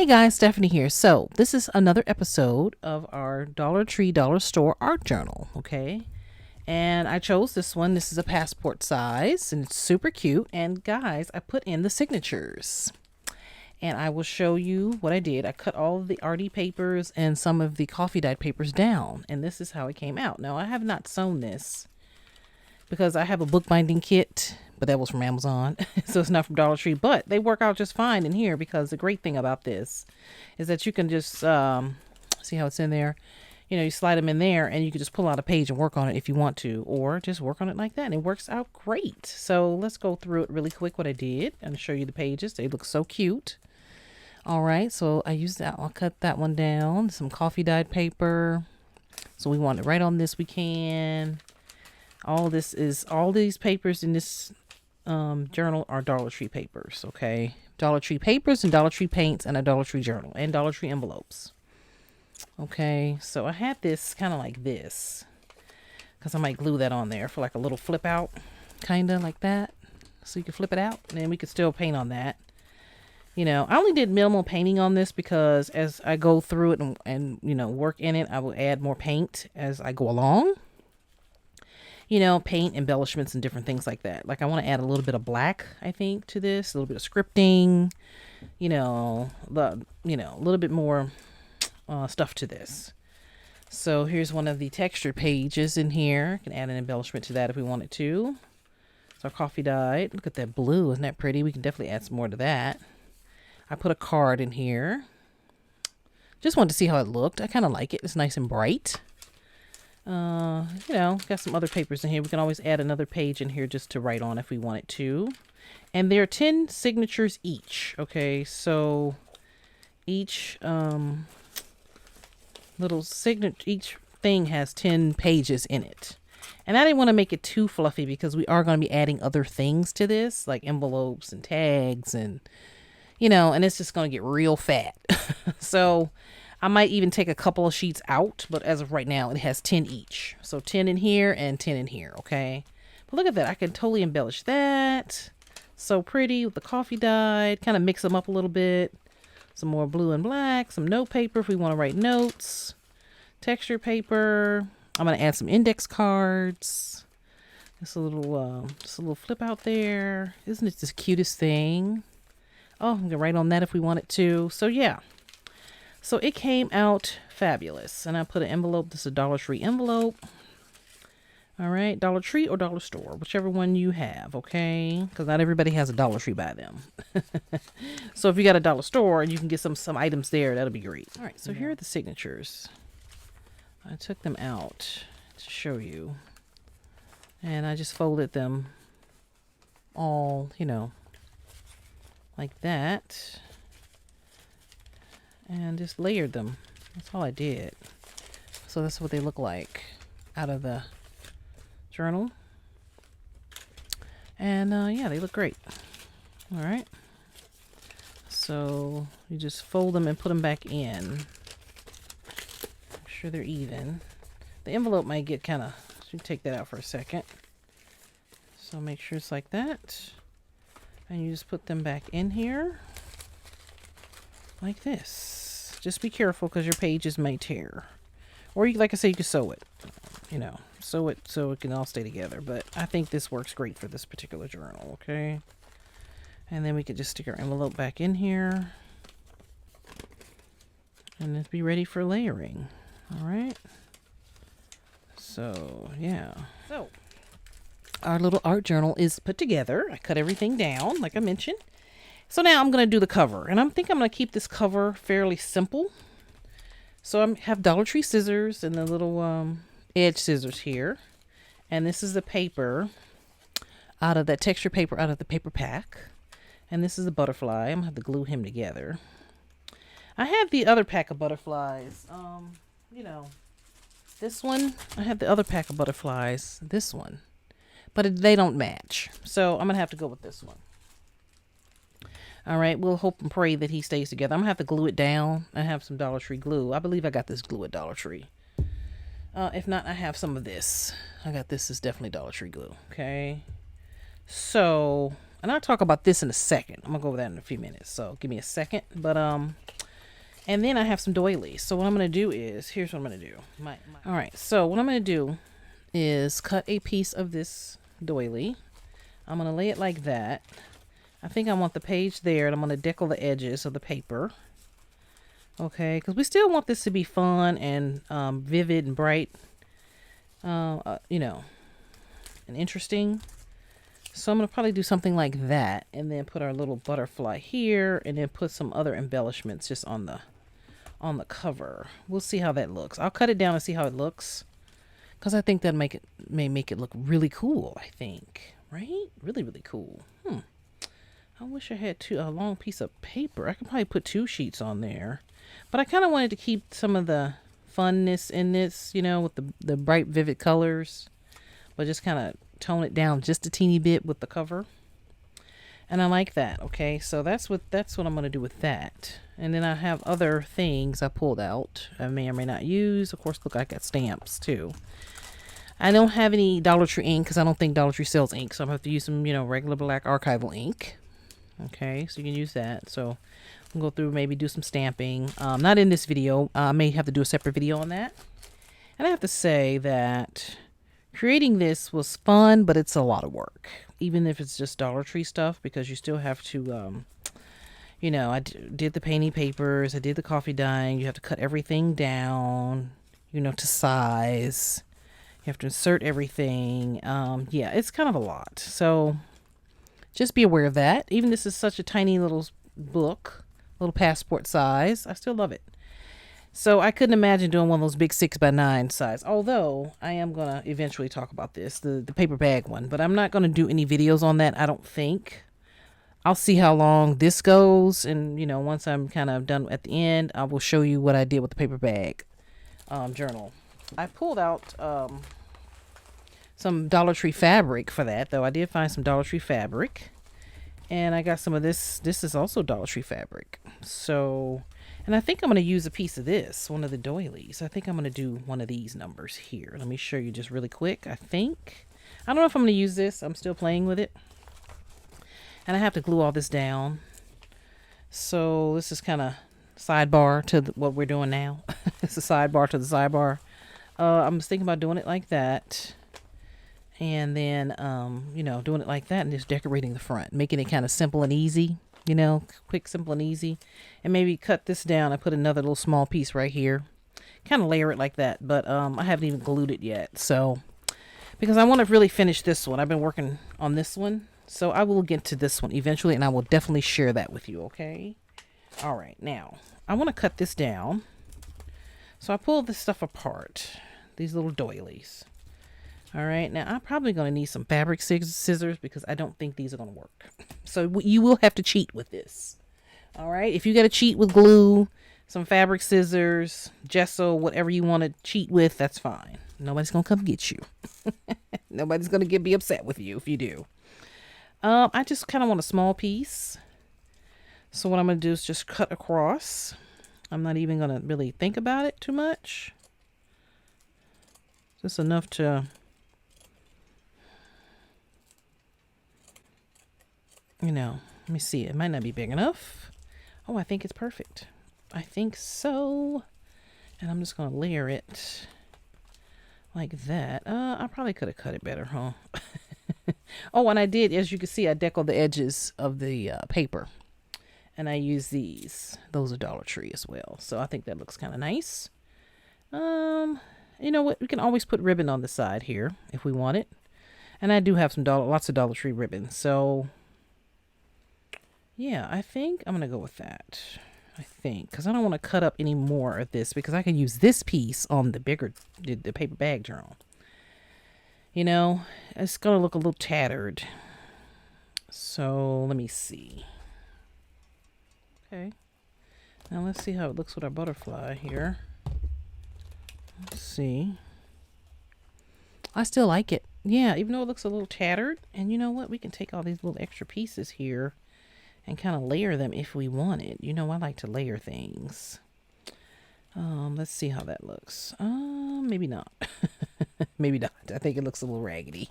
Hey guys, Stephanie here. So, this is another episode of our Dollar Tree Dollar Store art journal, okay? And I chose this one. This is a passport size and it's super cute. And guys, I put in the signatures. And I will show you what I did. I cut all of the arty papers and some of the coffee dyed papers down. And this is how it came out. Now, I have not sewn this because I have a bookbinding kit, but that was from Amazon. So it's not from Dollar Tree, but they work out just fine in here because the great thing about this is that you can just see how it's in there. You know, you slide them in there and you can just pull out a page and work on it if you want to, or just work on it like that. And it works out great. So let's go through it really quick what I did and show you the pages. They look so cute. All right, so I used that. I'll cut that one down. Some coffee dyed paper. So we want it right on this. We can. All these papers in this journal are Dollar Tree papers, okay? Dollar Tree papers and Dollar Tree paints and a Dollar Tree journal and Dollar Tree envelopes. Okay, so I had this kind of like this because I might glue that on there for like a little flip out, kind of like that. So you can flip it out and then we could still paint on that. You know, I only did minimal painting on this because as I go through it and you know, work in it, I will add more paint as I go along. You know, paint, embellishments, and different things like that. Like I want to add a little bit of black, I think, to this. A little bit of scripting. You know, a little bit more stuff to this. So here's one of the texture pages in here. You can add an embellishment to that if we wanted to. It's our coffee dyed. Look at that blue. Isn't that pretty? We can definitely add some more to that. I put a card in here. Just wanted to see how it looked. I kind of like it. It's nice and bright. You know, got some other papers in here. We can always add another page in here just to write on if we wanted to. And there are 10 signatures each. So each little signature, each thing has 10 pages in it. And I didn't want to make it too fluffy because we are going to be adding other things to this, like envelopes and tags and, you know, and it's just going to get real fat. So I might even take a couple of sheets out, but as of right now, it has 10 each. So 10 in here and 10 in here, okay? But look at that. I can totally embellish that. So pretty with the coffee dyed. Kind of mix them up a little bit. Some more blue and black. Some note paper if we want to write notes. Texture paper. I'm going to add some index cards. Just a little flip out there. Isn't it the cutest thing? Oh, we can write on that if we wanted to. So yeah. So it came out fabulous. And I put an envelope. This is a Dollar Tree envelope. All right. Dollar Tree or Dollar Store. Whichever one you have. Okay. Because not everybody has a Dollar Tree by them. So if you got a Dollar Store and you can get some items there, that'll be great. All right. So here are the signatures. I took them out to show you. And I just folded them all, you know, like that. And just layered them. That's all I did. So that's what they look like out of the journal. And yeah, they look great. All right. So you just fold them and put them back in. Make sure they're even. The envelope might get kind of, should take that out for a second. So make sure it's like that. And you just put them back in here. Like this. Just be careful because your pages may tear. Or you, like I said, you can sew it. You know, sew it so it can all stay together. But I think this works great for this particular journal, okay? And then we could just stick our envelope back in here. And let's be ready for layering. All right. So, yeah. So, our little art journal is put together. I cut everything down, like I mentioned. So now I'm going to do the cover. And I'm going to keep this cover fairly simple. So I have Dollar Tree scissors and the little edge scissors here. And this is the paper out of that texture paper out of the paper pack. And this is a butterfly. I'm going to have to glue him together. I have the other pack of butterflies. You know, this one. I have the other pack of butterflies. This one. But they don't match. So I'm going to have to go with this one. All right, we'll hope and pray that he stays together. I'm going to have to glue it down. I have some Dollar Tree glue. I believe I got this glue at Dollar Tree. If not, I have some of this. I got this is definitely Dollar Tree glue. Okay. So, and I'll talk about this in a second. I'm going to go over that in a few minutes. So, give me a second. But, And then I have some doilies. So what I'm going to do is, here's what I'm going to do. All right, so what I'm going to do is cut a piece of this doily. I'm going to lay it like that. I think I want the page there, and I'm going to decal the edges of the paper. Okay, because we still want this to be fun and vivid and bright, you know, and interesting. So I'm going to probably do something like that, and then put our little butterfly here, and then put some other embellishments just on the cover. We'll see how that looks. I'll cut it down and see how it looks, because I think that may make it look really cool. I think, right? Really, really cool. I wish I had a long piece of paper. I could probably put 2 sheets on there, but I kind of wanted to keep some of the funness in this, you know, with the bright, vivid colors, but just kind of tone it down just a teeny bit with the cover. And I like that. Okay, so that's what I'm going to do with that. And then I have other things I pulled out I may or may not use. Of course, look, I got stamps too. I don't have any Dollar Tree ink because I don't think Dollar Tree sells ink, so I'm going to have to use some, you know, regular black archival ink. Okay, so you can use that. So we'll go through, maybe do some stamping. Not in this video. I may have to do a separate video on that. And I have to say that creating this was fun, but it's a lot of work, even if it's just Dollar Tree stuff, because you still have to, you know, I did the painting papers, I did the coffee dyeing. You have to cut everything down, you know, to size. You have to insert everything. Yeah, it's kind of a lot. So just be aware of that. Even this is such a tiny little book, little passport size, I still love it. So I couldn't imagine doing one of those big 6x9 size, although I am going to eventually talk about this, the paper bag one, but I'm not going to do any videos on that, I don't think. I'll see how long this goes, and, you know, once I'm kind of done at the end, I will show you what I did with the paper bag journal. I pulled out some Dollar Tree fabric for that, though. I did find some Dollar Tree fabric, and I got some of this. This is also Dollar Tree fabric. So, and I think I'm going to use a piece of this, one of the doilies. I think I'm going to do one of these numbers here. Let me show you just really quick. I don't know if I'm going to use this. I'm still playing with it. And I have to glue all this down. So this is kind of sidebar to what we're doing now. It's a sidebar to the sidebar. I'm just thinking about doing it like that. And then, you know, doing it like that and just decorating the front. Making it kind of simple and easy. You know, quick, simple, and easy. And maybe cut this down. I put another little small piece right here. Kind of layer it like that. But I haven't even glued it yet. So, because I want to really finish this one. I've been working on this one. So I will get to this one eventually. And I will definitely share that with you, okay? All right. Now, I want to cut this down. So I pulled this stuff apart. These little doilies. All right. Now, I'm probably going to need some fabric scissors because I don't think these are going to work. So you will have to cheat with this. All right. If you got to cheat with glue, some fabric scissors, gesso, whatever you want to cheat with, that's fine. Nobody's going to come get you. Nobody's going to be upset with you if you do. I just kind of want a small piece. So what I'm going to do is just cut across. I'm not even going to really think about it too much. Just enough to, you know, let me see. It might not be big enough. Oh, I think it's perfect. I think so. And I'm just going to layer it like that. I probably could have cut it better, huh? Oh, and I did, as you can see, I deckled the edges of the paper. And I use these. Those are Dollar Tree as well. So I think that looks kind of nice. You know what? We can always put ribbon on the side here if we want it. And I do have some lots of Dollar Tree ribbon. So, yeah, I think I'm going to go with that. I think. Because I don't want to cut up any more of this. Because I can use this piece on the bigger, the paper bag journal. You know, it's going to look a little tattered. So, let me see. Okay. Now, let's see how it looks with our butterfly here. Let's see. I still like it. Yeah, even though it looks a little tattered. And you know what? We can take all these little extra pieces here and kind of layer them if we want it. You know, I like to layer things. Let's see how that looks. Maybe not. Maybe not. I think it looks a little raggedy.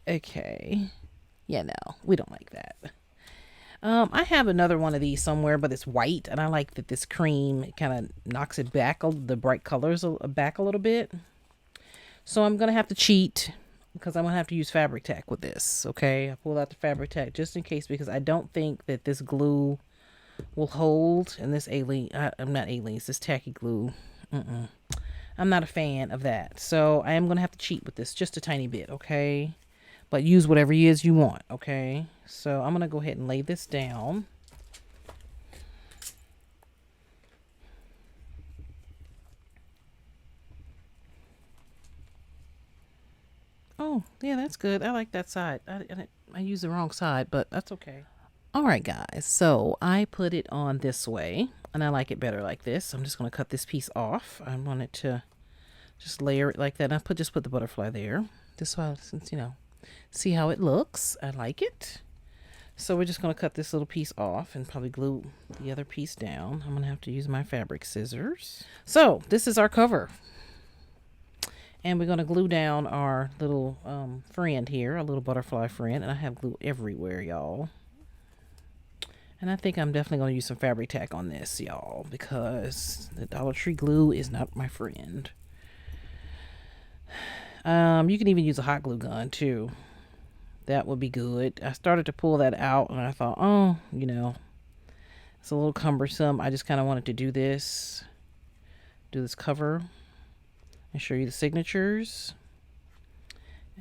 Okay. Yeah, no, we don't like that. I have another one of these somewhere, but it's white, and I like that this cream kind of knocks it back, the bright colors back a little bit. So I'm gonna have to cheat because I'm gonna have to use fabric tack with this. Okay, I pulled out the fabric tack just in case, because I don't think that this glue will hold, and this I'm not Aleene's, this tacky glue. I'm not a fan of that, so I am gonna have to cheat with this just a tiny bit. Okay, but use whatever it is you want. Okay, so I'm gonna go ahead and lay this down. Oh yeah, that's good. I like that side. I used the wrong side, but that's okay. All right, guys, so I put it on this way, and I like it better like this. I'm just going to cut this piece off. I want it to just layer it like that. I just put the butterfly there. This way, since, see how it looks. I like it. So we're just going to cut this little piece off and probably glue the other piece down. I'm going to have to use my fabric scissors. So this is our cover. And we're going to glue down our little friend here, a little butterfly friend. And I have glue everywhere, y'all. And I think I'm definitely going to use some fabric tack on this, y'all, because the Dollar Tree glue is not my friend. You can even use a hot glue gun, too. That would be good. I started to pull that out, and I thought, oh, it's a little cumbersome. I just kind of wanted to do this cover, and show you the signatures.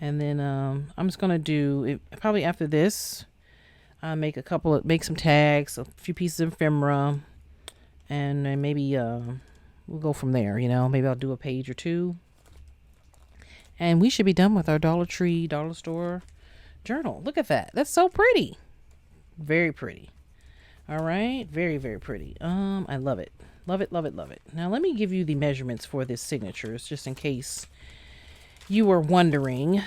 And then I'm just going to do it probably after this. Make some tags, a few pieces of ephemera, and then maybe we'll go from there. Maybe I'll do a page or two, and we should be done with our Dollar Tree dollar store journal. Look at that. That's so pretty. Very pretty. All right, very, very pretty. I love it. Love it, love it, love it. Now let me give you the measurements for this signatures, just in case you were wondering.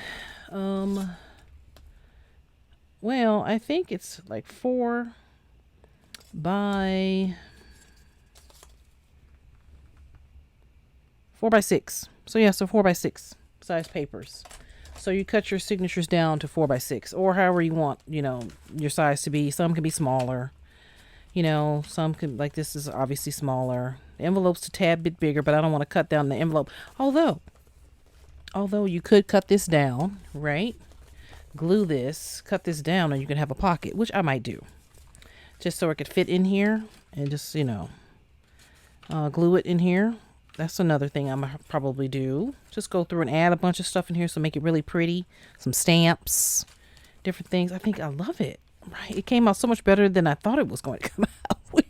Well, I think it's like 4 by 6. So yeah, so 4 by 6 size papers. So you cut your signatures down to 4 by 6, or however you want, your size to be. Some can be smaller. Some can, like this is obviously smaller. The envelope's a tad bit bigger, but I don't want to cut down the envelope. Although you could cut this down, right? Glue this, cut this down, and you can have a pocket, which I might do, just so it could fit in here, and just glue it in here. That's another thing I'm gonna probably do. Just go through and add a bunch of stuff in here, so make it really pretty. Some stamps, different things. I think I love it. Right, it came out so much better than I thought it was going to come out with.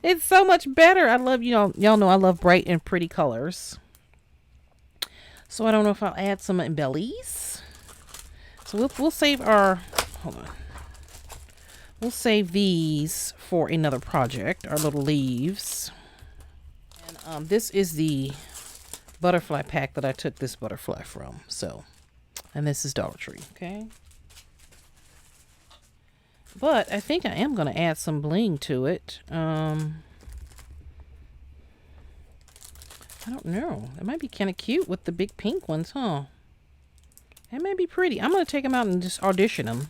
It's so much better. I love, y'all know I love bright and pretty colors. So I don't know if I'll add some embellies. So we'll save hold on. We'll save these for another project, our little leaves. And this is the butterfly pack that I took this butterfly from. So, and this is Dollar Tree, okay? But I think I am going to add some bling to it. I don't know. It might be kind of cute with the big pink ones, huh? It may be pretty. I'm going to take them out and just audition them.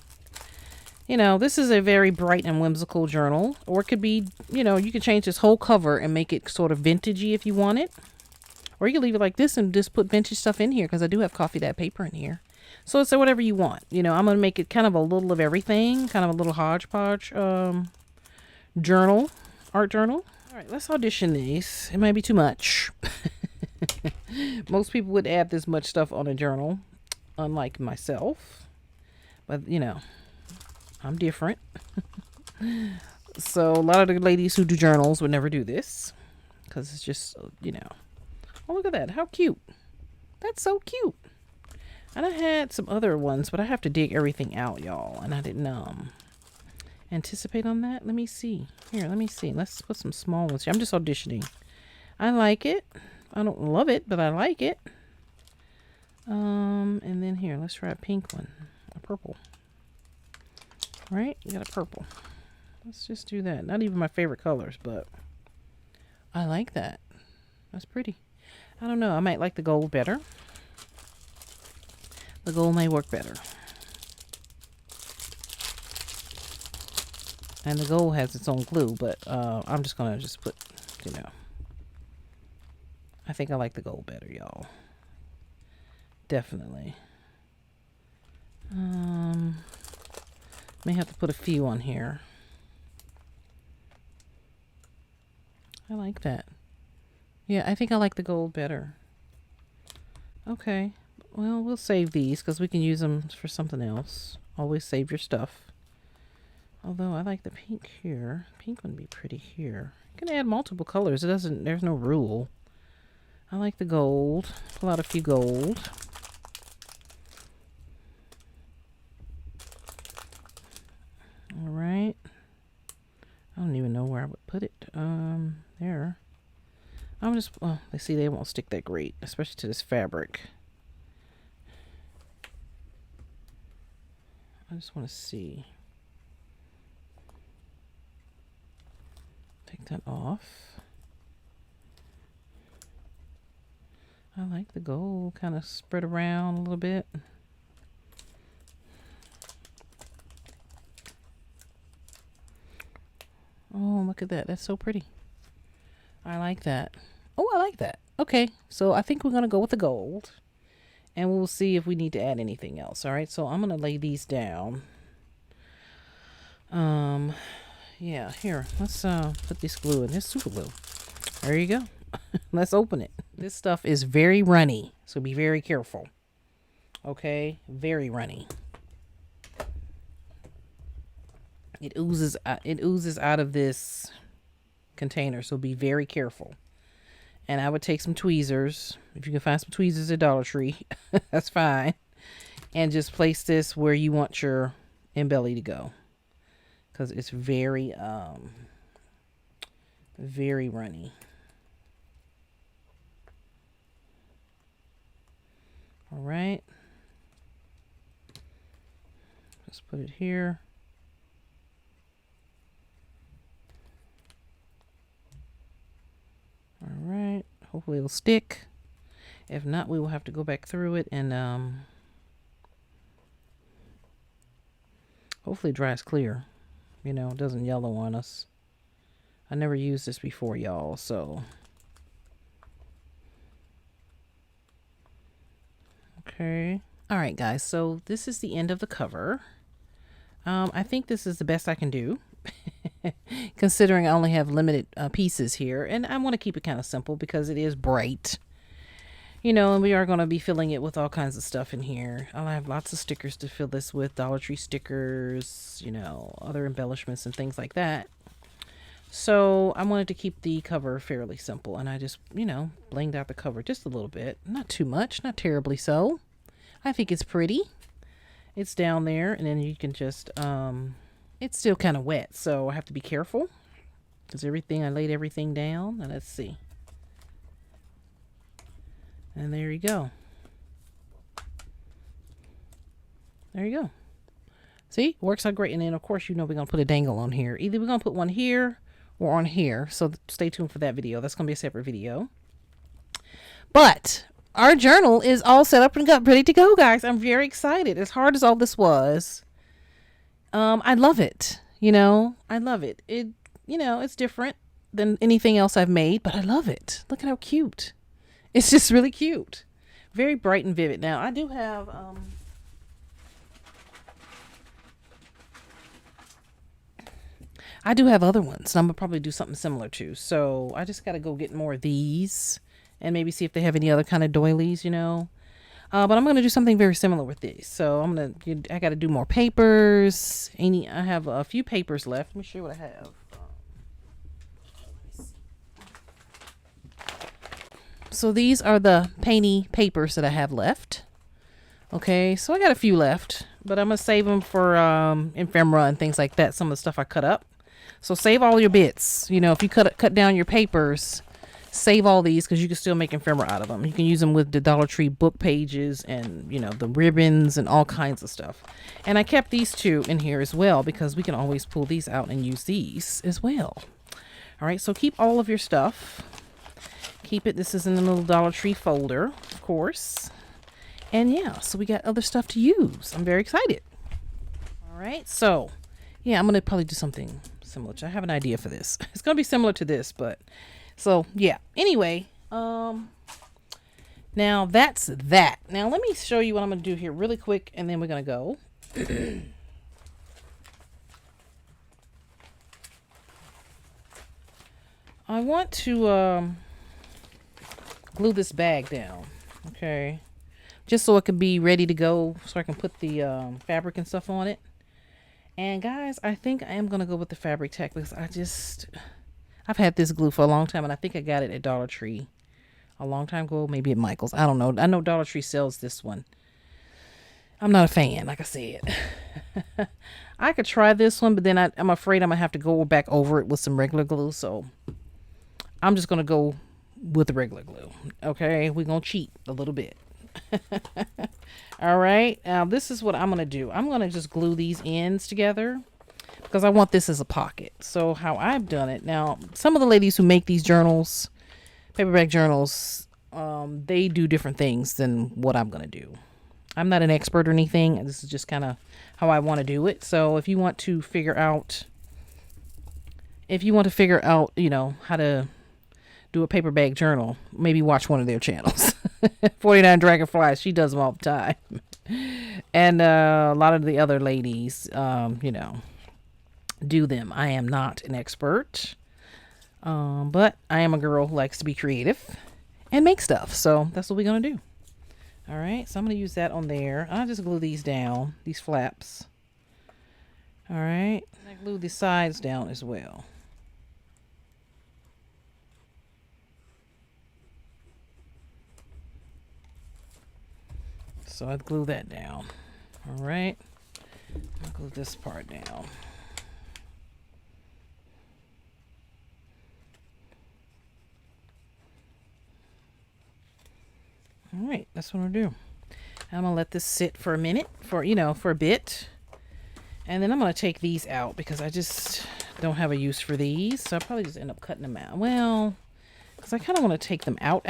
This is a very bright and whimsical journal. Or it could be, you could change this whole cover and make it sort of vintagey if you want it. Or you can leave it like this and just put vintage stuff in here, because I do have coffee dye paper in here. So it's whatever you want. I'm going to make it kind of a little of everything. Kind of a little hodgepodge journal. Art journal. All right, let's audition these. It might be too much. Most people would add this much stuff on a journal, unlike myself. But, I'm different. So a lot of the ladies who do journals would never do this, because it's just, oh, look at that. How cute. That's so cute. And I had some other ones, but I have to dig everything out, y'all. And I didn't anticipate on that. Let me see. Here, let me see. Let's put some small ones here. I'm just auditioning. I like it. I don't love it, but I like it. And then here, let's try a pink one. A purple. Right? You got a purple. Let's just do that. Not even my favorite colors, but I like that. That's pretty. I don't know. I might like the gold better. The gold may work better. And the gold has its own glue, but I'm just gonna just put, you know, I think I like the gold better, y'all. Definitely. May have to put a few on here. I like that. Yeah, I think I like the gold better. Okay. Well, we'll save these because we can use them for something else. Always save your stuff. Although I like the pink here. Pink would be pretty here. You can add multiple colors. There's no rule. I like the gold. Pull out a few gold. All right. I don't even know where I would put it. There. I'm just, well, they see they won't stick that great, especially to this fabric. I just want to see. Take that off. I like the gold kind of spread around a little bit. Oh, look at that. That's so pretty. I like that. Oh, I like that. Okay, so I think we're going to go with the gold. And we'll see if we need to add anything else. All right, so I'm going to lay these down. Yeah, here. Let's put this glue in. This super glue. There you go. Let's open it. This stuff is very runny, so be very careful. Okay, very runny. It oozes out of this container, so be very careful. And I would take some tweezers. If you can find some tweezers at Dollar Tree, that's fine. And just place this where you want your embelly to go. Because it's very, very runny. All right. Just put it here. All right. Hopefully it'll stick. If not, we will have to go back through it and hopefully it dries clear. You know, it doesn't yellow on us. I never used this before, y'all, so. Okay. All right, guys. So this is the end of the cover. I think this is the best I can do. Considering I only have limited pieces here, and I want to keep it kind of simple because it is bright, you know, and we are going to be filling it with all kinds of stuff in here. I'll have lots of stickers to fill this with, Dollar Tree stickers, you know, other embellishments and things like that. So I wanted to keep the cover fairly simple, and I just, you know, blinged out the cover just a little bit, not too much, not terribly so. I think it's pretty. It's down there, and then you can just it's still kind of wet, so I have to be careful because I laid everything down. Now let's see. And there you go. There you go. See, works out great. And then of course, you know, we're going to put a dangle on here. Either we're going to put one here or on here. So stay tuned for that video. That's going to be a separate video. But our journal is all set up and ready to go, guys. I'm very excited. As hard as all this was, I love it. You know, I love it. You know, it's different than anything else I've made, but I love it. Look at how cute. It's just really cute. Very bright and vivid. Now, I do have, other ones. And I'm going to probably do something similar too. So I just got to go get more of these and maybe see if they have any other kind of doilies, you know. But I'm going to do something very similar with these. So I got to do more papers. I have a few papers left. Let me show you what I have. So these are the painty papers that I have left. Okay, so I got a few left, but I'm going to save them for ephemera and things like that. Some of the stuff I cut up. So save all your bits. You know, if you cut down your papers, save all these because you can still make ephemera out of them. You can use them with the Dollar Tree book pages and, you know, the ribbons and all kinds of stuff. And I kept these two in here as well because we can always pull these out and use these as well. All right, so keep all of your stuff. Keep it. This is in the little Dollar Tree folder, of course. And yeah, so we got other stuff to use. I'm very excited. All right, so Yeah, I'm gonna probably do something similar. I have an idea for this. It's gonna be similar to this, but so yeah. Anyway, now that's that. Now let me show you what I'm gonna do here really quick, and then we're gonna go. I want to glue this bag down, okay, just so it can be ready to go, so I can put the fabric and stuff on it. And guys, I think I am gonna go with the fabric tack because I've had this glue for a long time, and I think I got it at Dollar Tree a long time ago, maybe at Michael's. I don't know. I know Dollar Tree sells this one. I'm not a fan, like I said. I could try this one, but then I'm afraid I'm gonna have to go back over it with some regular glue, so I'm just gonna go with the regular glue. Okay, we're gonna cheat a little bit. All right, now this is what I'm gonna do. I'm gonna just glue these ends together because I want this as a pocket. So how I've done it now, some of the ladies who make these journals, paperback journals, they do different things than what I'm gonna do. I'm not an expert or anything. This is just kind of how I want to do it. So if you want to figure out, you know, how to do a paperback journal, maybe watch one of their channels. 49 Dragonflies, she does them all the time. And a lot of the other ladies, you know, do them. I am not an expert, but I am a girl who likes to be creative and make stuff. So that's what we're going to do. All right, so I'm going to use that on there. I'll just glue these down, these flaps. All right, and I glue the sides down as well. So I glue that down. All right, I'll glue this part down. All right, that's what I'm gonna do. I'm gonna let this sit for a minute, for a bit, and then I'm gonna take these out because I just don't have a use for these. So I'll probably just end up cutting them out. Well, because I kind of want to take them out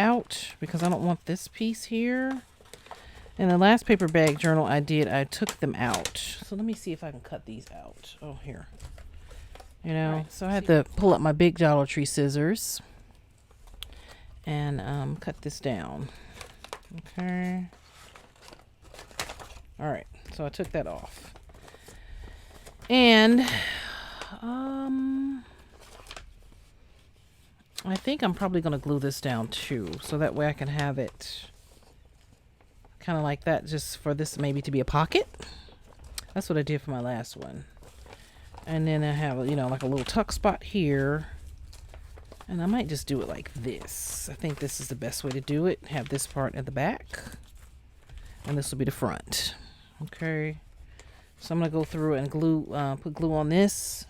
because I don't want this piece here. In the last paper bag journal I did, I took them out. So let me see if I can cut these out. Oh, here. You know, right, so I had to pull up my big Dollar Tree scissors and cut this down. Okay. All right. So I took that off. And I think I'm probably going to glue this down too, so that way I can have it kind of like that, just for this maybe to be a pocket. That's what I did for my last one. And then I have, you know, like a little tuck spot here. And I might just do it like this. I think this is the best way to do it. Have this part at the back. And this will be the front. Okay. So I'm going to go through and glue, put glue on this.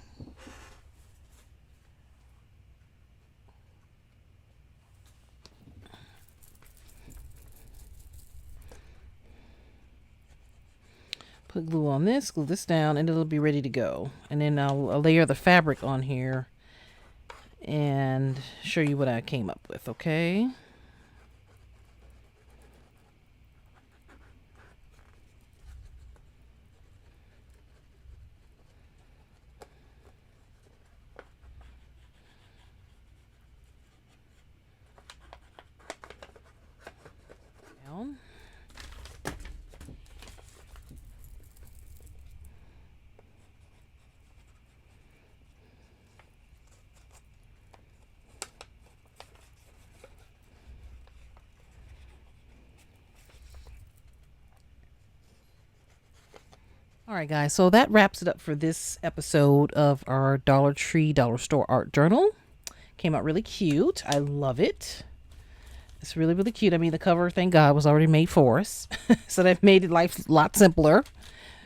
Put glue on this, glue this down, and it'll be ready to go. And then I'll layer the fabric on here and show you what I came up with, okay? Down. All right, guys, so that wraps it up for this episode of our Dollar Tree Dollar Store Art Journal. Came out really cute. I love it. It's really, really cute. I mean, the cover, thank God, was already made for us. So that made life a lot simpler.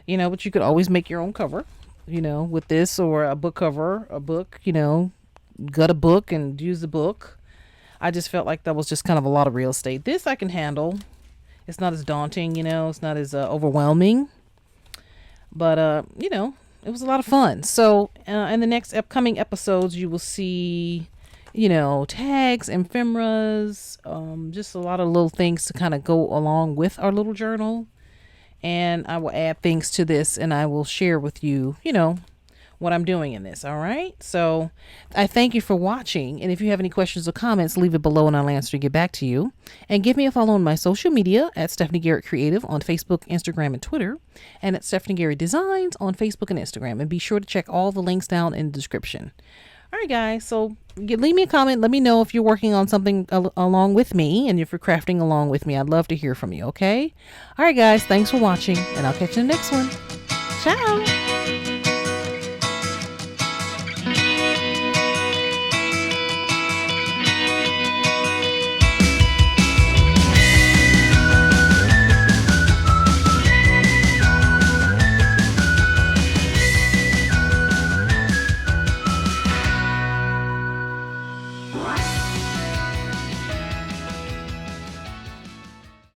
You know, but you could always make your own cover, you know, with this, or a book cover, a book, you know, gut a book and use the book. I just felt like that was just kind of a lot of real estate. This I can handle. It's not as daunting, you know, it's not as overwhelming. But, you know, it was a lot of fun. So in the next upcoming episodes, you will see, you know, tags, ephemeras, just a lot of little things to kind of go along with our little journal. And I will add things to this, and I will share with you, you know, what I'm doing in this. All right. So I thank you for watching. And if you have any questions or comments, leave it below and I'll answer to get back to you. And give me a follow on my social media at Stephanie Garrett Creative on Facebook, Instagram, and Twitter. And at Stephanie Garrett Designs on Facebook and Instagram. And be sure to check all the links down in the description. All right, guys. So leave me a comment. Let me know if you're working on something along with me and if you're crafting along with me. I'd love to hear from you. Okay. All right, guys. Thanks for watching and I'll catch you in the next one. Ciao.